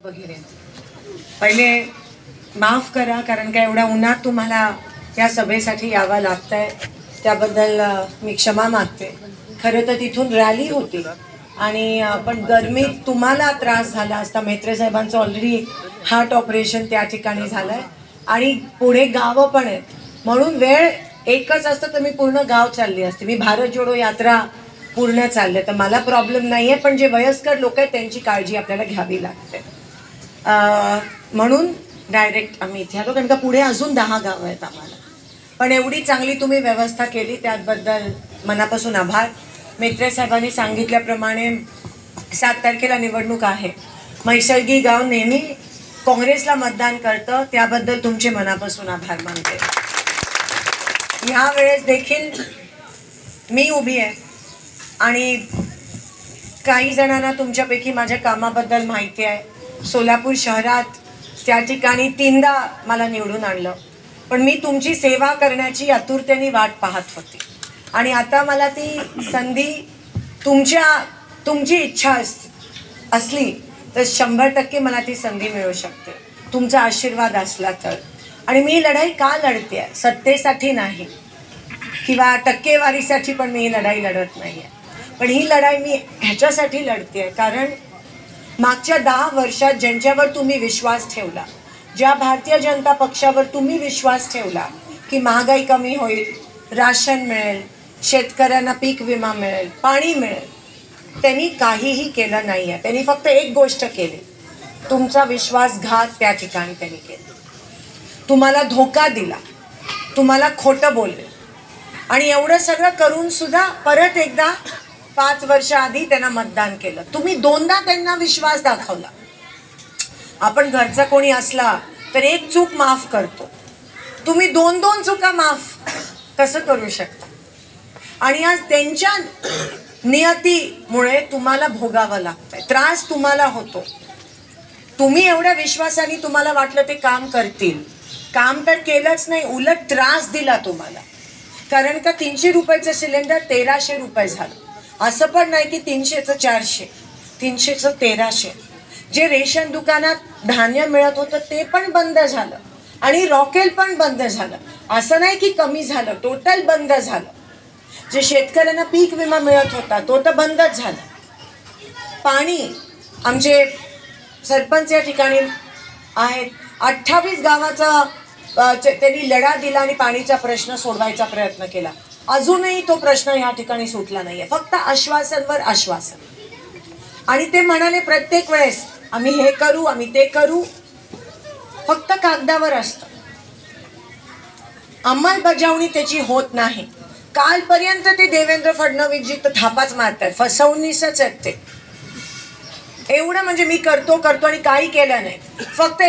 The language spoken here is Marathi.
वगैरे पहिले माफ करा, कारण का एवढ्या उन्हात तुम्हाला या सभेसाठी यावं लागतंय, त्याबद्दल मी क्षमा मागते. खरं तर तिथून रॅली होती आणि पण गरमीत तुम्हाला त्रास झाला असता. म्हेत्रे साहेबांचं ऑलरेडी हार्ट ऑपरेशन त्या ठिकाणी झालंय आणि पुढे गावं पण आहेत, म्हणून वेळ एकच असतं तर मी पूर्ण गाव चालली असते. मी भारत जोडो यात्रा पूर्ण चालले तर मला प्रॉब्लेम नाही आहे, पण जे वयस्कर लोक आहेत त्यांची काळजी आपल्याला घ्यावी लागते. म्हणून डायरेक्ट आम्ही इथे आलो, कारण का पुढे अजून 10 गावं आहेत आम्हाला. पण एवढी चांगली तुम्ही व्यवस्था केली त्याबद्दल मनापासून आभार. म्हेत्रे साहेबांनी सांगितल्याप्रमाणे 7 तारखेला निवडणूक आहे. म्हैसळगी गाव नेहमी काँग्रेसला मतदान करतं, त्याबद्दल तुमचे मनापासून आभार मानते. ह्या वेळेस देखील मी उभी आहे आणि काही जणांना तुमच्यापैकी माझ्या कामाबद्दल माहिती आहे. सोलापूर शहरात त्या ठिकाणी 3दा मला निवडून आणलं, पण मी तुमची सेवा करण्याची आतुरतेने वाट पाहत होती आणि आता मला ती संधी तुमची इच्छा असली तर 100% मला ती संधी मिळू शकते, तुमचा आशीर्वाद असला तर. आणि मी लढाई का लढते आहे? सत्तेसाठी नाही किंवा टक्केवारीसाठी पण मी ही लढाई लढत नाही आहे, पण ही लढाई मी ह्याच्यासाठी लढते आहे कारण मागच्या 10 वर्षात ज्यांच्यावर तुम्ही विश्वास ठेवला, ज्या भारतीय जनता पक्षावर तुम्ही विश्वास ठेवला की महागाई कमी होईल, राशन मिळेल, शेतकऱ्यांना पीक विमा मिळेल, पाणी मिळेल, त्यांनी काहीही केलं नाही आहे. त्यांनी फक्त एक गोष्ट केली, तुमचा विश्वासघात त्या ठिकाणी त्यांनी केला. तुम्हाला धोका दिला, तुम्हाला खोटं बोलले आणि एवढं सगळं करून सुद्धा परत एकदा 5 वर्ष आधी त्यांना मतदान केलं. तुम्ही 2दा त्यांना विश्वास दाखवला. आपण घरचा कोणी असला तर एक चूक माफ करतो, तुम्ही 2 चुका माफ कसं करू शकता? आणि आज त्यांच्या नियतीमुळे तुम्हाला भोगावं लागतंय, त्रास तुम्हाला होतो. तुम्ही एवढ्या विश्वासाने तुम्हाला वाटलं ते काम करतील, काम तर केलंच नाही, उलट त्रास दिला तुम्हाला. कारण का 300 रुपयाचं सिलेंडर 1300 रुपये झालं. असं पण नाही की 300चं 400, 300चं 1300. जे रेशन दुकानात धान्य मिळत होतं ते पण बंद झालं आणि रॉकेल पण बंद झालं. असं नाही की कमी झालं, टोटल बंद झालं. जे शेतकऱ्यांना पीक विमा मिळत होता तो तर बंदच झाला. पाणी, आमचे सरपंच या ठिकाणी आहेत, 28 गावाचा त्यांनी लढा दिला आणि पाणीचा प्रश्न सोडवायचा प्रयत्न केला. अजूनही तो प्रश्न या ठिकाणी सुटला नाहीये. फक्त आश्वासनवर आश्वासन. आणि ते म्हणाले प्रत्येक वेळेस आम्ही हे करू, आम्ही ते करू, फक्त कागदावर असतं, अंमलबजावणी त्याची होत नाही. कालपर्यंत ते देवेंद्र फडणवीस जी तर थापाच मारतात, फसवणीसच आहेत ते. एवढं म्हणजे मी करतो आणि काही केलं नाही. फक्त